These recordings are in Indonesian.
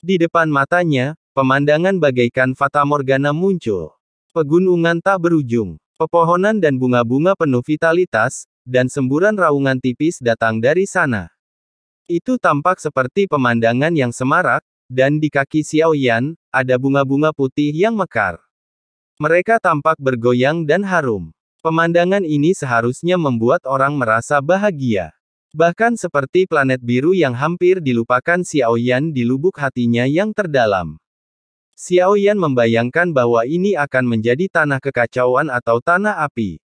Di depan matanya, pemandangan bagaikan fatamorgana muncul. Pegunungan tak berujung, pepohonan dan bunga-bunga penuh vitalitas, dan semburan raungan tipis datang dari sana. Itu tampak seperti pemandangan yang semarak, dan di kaki Xiao Yan, ada bunga-bunga putih yang mekar. Mereka tampak bergoyang dan harum. Pemandangan ini seharusnya membuat orang merasa bahagia. Bahkan seperti planet biru yang hampir dilupakan Xiao Yan di lubuk hatinya yang terdalam. Xiao Yan membayangkan bahwa ini akan menjadi tanah kekacauan atau tanah api.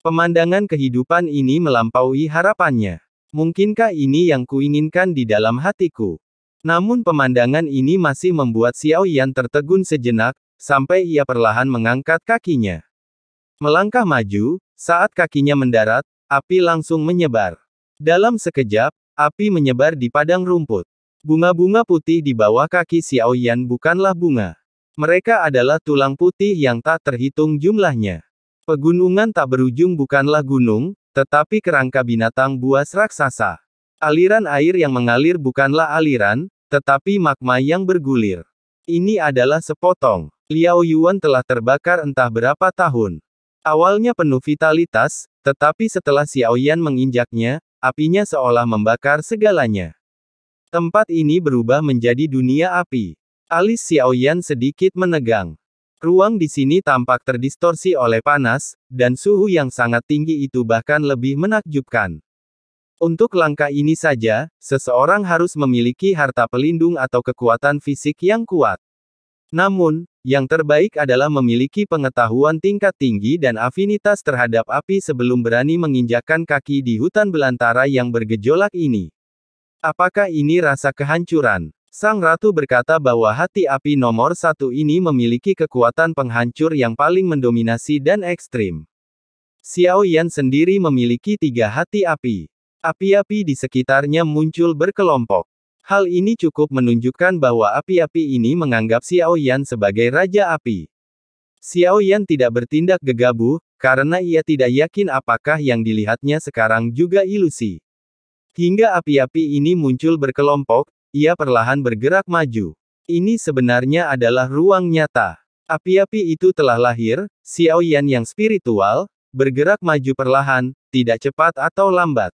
Pemandangan kehidupan ini melampaui harapannya. Mungkinkah ini yang kuinginkan di dalam hatiku? Namun pemandangan ini masih membuat Xiao Yan tertegun sejenak, sampai ia perlahan mengangkat kakinya. Melangkah maju, saat kakinya mendarat, api langsung menyebar. Dalam sekejap, api menyebar di padang rumput. Bunga-bunga putih di bawah kaki Xiao Yan bukanlah bunga. Mereka adalah tulang putih yang tak terhitung jumlahnya. Pegunungan tak berujung bukanlah gunung, tetapi kerangka binatang buas raksasa. Aliran air yang mengalir bukanlah aliran, tetapi magma yang bergulir. Ini adalah sepotong. Liao Yuan telah terbakar entah berapa tahun. Awalnya penuh vitalitas, tetapi setelah Xiao Yan menginjaknya, apinya seolah membakar segalanya. Tempat ini berubah menjadi dunia api. Alis Xiao Yan sedikit menegang. Ruang di sini tampak terdistorsi oleh panas, dan suhu yang sangat tinggi itu bahkan lebih menakjubkan. Untuk langkah ini saja, seseorang harus memiliki harta pelindung atau kekuatan fisik yang kuat. Namun, yang terbaik adalah memiliki pengetahuan tingkat tinggi dan afinitas terhadap api sebelum berani menginjakkan kaki di hutan belantara yang bergejolak ini. Apakah ini rasa kehancuran? Sang Ratu berkata bahwa hati api nomor satu ini memiliki kekuatan penghancur yang paling mendominasi dan ekstrim. Xiao Yan sendiri memiliki 3 hati api. Api-api di sekitarnya muncul berkelompok. Hal ini cukup menunjukkan bahwa api-api ini menganggap Xiao Yan sebagai Raja Api. Xiao Yan tidak bertindak gegabah, karena ia tidak yakin apakah yang dilihatnya sekarang juga ilusi. Hingga api-api ini muncul berkelompok, ia perlahan bergerak maju. Ini sebenarnya adalah ruang nyata. Api-api itu telah lahir, Xiao Yan yang spiritual, bergerak maju perlahan, tidak cepat atau lambat.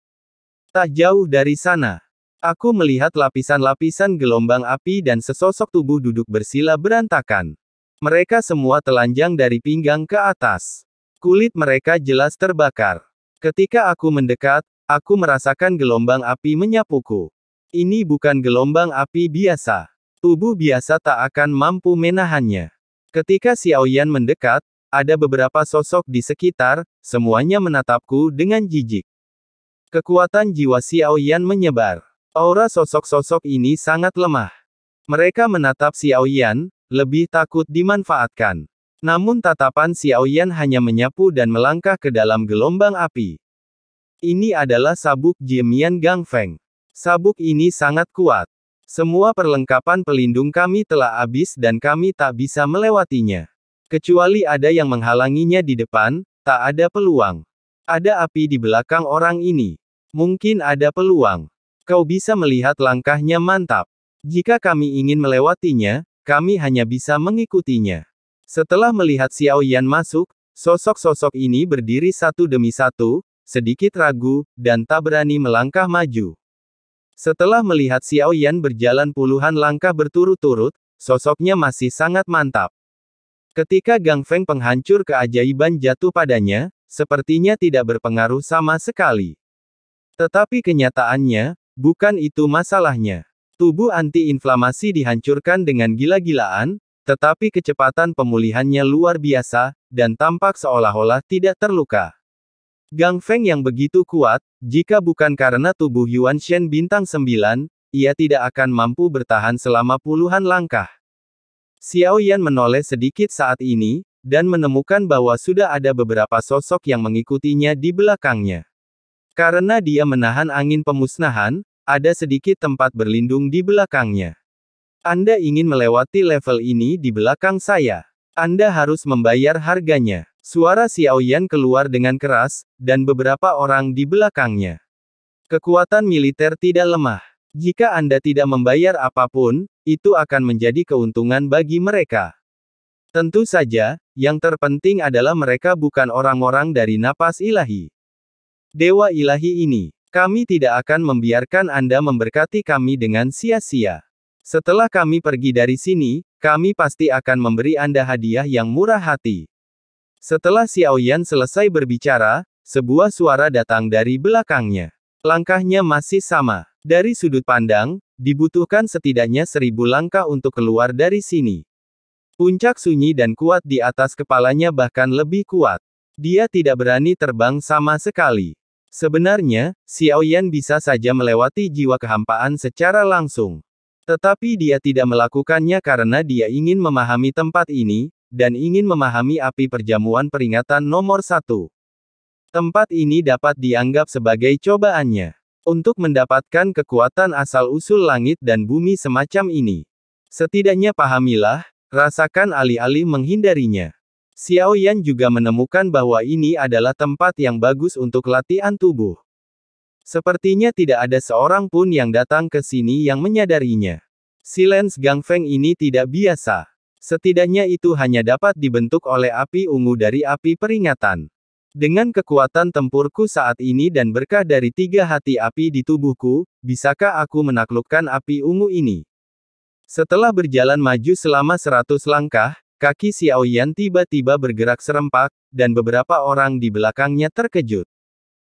Tak jauh dari sana, aku melihat lapisan-lapisan gelombang api dan sesosok tubuh duduk bersila berantakan. Mereka semua telanjang dari pinggang ke atas. Kulit mereka jelas terbakar. Ketika aku mendekat, aku merasakan gelombang api menyapuku. Ini bukan gelombang api biasa. Tubuh biasa tak akan mampu menahannya. Ketika Xiao Yan mendekat, ada beberapa sosok di sekitar, semuanya menatapku dengan jijik. Kekuatan jiwa Xiao Yan menyebar. Aura sosok-sosok ini sangat lemah. Mereka menatap Xiao Yan, lebih takut dimanfaatkan. Namun tatapan Xiao Yan hanya menyapu dan melangkah ke dalam gelombang api. Ini adalah sabuk Jiemian Gangfeng. Sabuk ini sangat kuat. Semua perlengkapan pelindung kami telah habis dan kami tak bisa melewatinya. Kecuali ada yang menghalanginya di depan, tak ada peluang. Ada api di belakang orang ini. Mungkin ada peluang. Kau bisa melihat langkahnya mantap. Jika kami ingin melewatinya, kami hanya bisa mengikutinya. Setelah melihat Xiao Yan masuk, sosok-sosok ini berdiri satu demi satu, sedikit ragu, dan tak berani melangkah maju. Setelah melihat Xiao Yan berjalan puluhan langkah berturut-turut, sosoknya masih sangat mantap. Ketika Gangfeng penghancur keajaiban jatuh padanya, sepertinya tidak berpengaruh sama sekali. Tetapi kenyataannya, bukan itu masalahnya. Tubuh anti-inflamasi dihancurkan dengan gila-gilaan, tetapi kecepatan pemulihannya luar biasa, dan tampak seolah-olah tidak terluka. Gangfeng yang begitu kuat, jika bukan karena tubuh Yuan Shen bintang 9, ia tidak akan mampu bertahan selama puluhan langkah. Xiao Yan menoleh sedikit saat ini, dan menemukan bahwa sudah ada beberapa sosok yang mengikutinya di belakangnya. Karena dia menahan angin pemusnahan, ada sedikit tempat berlindung di belakangnya. Anda ingin melewati level ini di belakang saya. Anda harus membayar harganya. Suara Xiao Yan keluar dengan keras, dan beberapa orang di belakangnya. Kekuatan militer tidak lemah. Jika Anda tidak membayar apapun, itu akan menjadi keuntungan bagi mereka. Tentu saja, yang terpenting adalah mereka bukan orang-orang dari napas ilahi. Dewa ilahi ini, kami tidak akan membiarkan Anda memberkati kami dengan sia-sia. Setelah kami pergi dari sini, kami pasti akan memberi Anda hadiah yang murah hati. Setelah Xiao Yan selesai berbicara, sebuah suara datang dari belakangnya. Langkahnya masih sama. Dari sudut pandang, dibutuhkan setidaknya 1000 langkah untuk keluar dari sini. Puncak sunyi dan kuat di atas kepalanya bahkan lebih kuat. Dia tidak berani terbang sama sekali. Sebenarnya, Xiao Yan bisa saja melewati jiwa kehampaan secara langsung. Tetapi dia tidak melakukannya karena dia ingin memahami tempat ini, dan ingin memahami api perjamuan peringatan nomor 1. Tempat ini dapat dianggap sebagai cobaannya. Untuk mendapatkan kekuatan asal-usul langit dan bumi semacam ini. Setidaknya pahamilah, rasakan alih-alih menghindarinya. Xiao Yan juga menemukan bahwa ini adalah tempat yang bagus untuk latihan tubuh. Sepertinya tidak ada seorang pun yang datang ke sini yang menyadarinya. Silence Gangfeng ini tidak biasa. Setidaknya itu hanya dapat dibentuk oleh api ungu dari api peringatan. Dengan kekuatan tempurku saat ini dan berkah dari 3 hati api di tubuhku, bisakah aku menaklukkan api ungu ini? Setelah berjalan maju selama 100 langkah, kaki Xiao Yan tiba-tiba bergerak serempak, dan beberapa orang di belakangnya terkejut.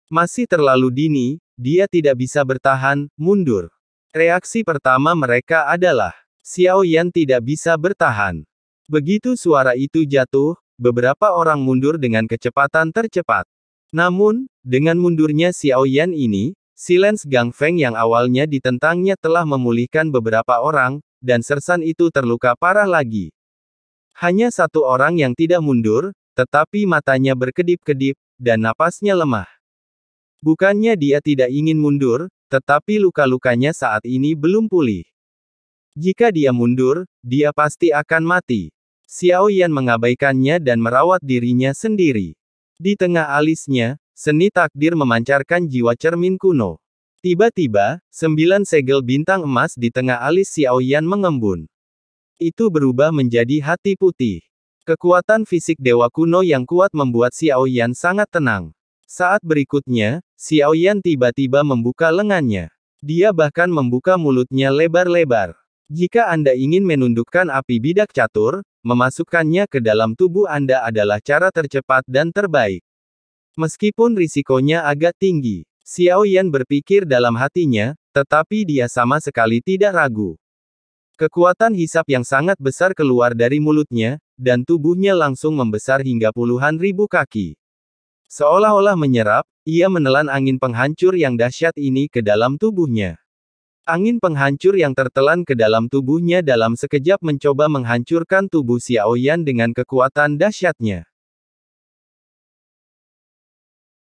Masih terlalu dini, dia tidak bisa bertahan, mundur. Reaksi pertama mereka adalah, Xiao Yan tidak bisa bertahan. Begitu suara itu jatuh, beberapa orang mundur dengan kecepatan tercepat. Namun, dengan mundurnya Xiao Yan ini, Silence Gangfeng yang awalnya ditentangnya telah memulihkan beberapa orang, dan sersan itu terluka parah lagi. Hanya satu orang yang tidak mundur, tetapi matanya berkedip-kedip, dan napasnya lemah. Bukannya dia tidak ingin mundur, tetapi luka-lukanya saat ini belum pulih. Jika dia mundur, dia pasti akan mati. Xiao Yan mengabaikannya dan merawat dirinya sendiri. Di tengah alisnya, seni takdir memancarkan jiwa cermin kuno. Tiba-tiba, 9 segel bintang emas di tengah alis Xiao Yan mengembun. Itu berubah menjadi hati putih. Kekuatan fisik dewa kuno yang kuat membuat Xiao Yan sangat tenang. Saat berikutnya, Xiao Yan tiba-tiba membuka lengannya. Dia bahkan membuka mulutnya lebar-lebar. Jika Anda ingin menundukkan api bidak catur, memasukkannya ke dalam tubuh Anda adalah cara tercepat dan terbaik. Meskipun risikonya agak tinggi, Xiao Yan berpikir dalam hatinya, tetapi dia sama sekali tidak ragu. Kekuatan hisap yang sangat besar keluar dari mulutnya, dan tubuhnya langsung membesar hingga puluhan ribu kaki. Seolah-olah menyerap, ia menelan angin penghancur yang dahsyat ini ke dalam tubuhnya. Angin penghancur yang tertelan ke dalam tubuhnya dalam sekejap mencoba menghancurkan tubuh Xiao Yan dengan kekuatan dahsyatnya.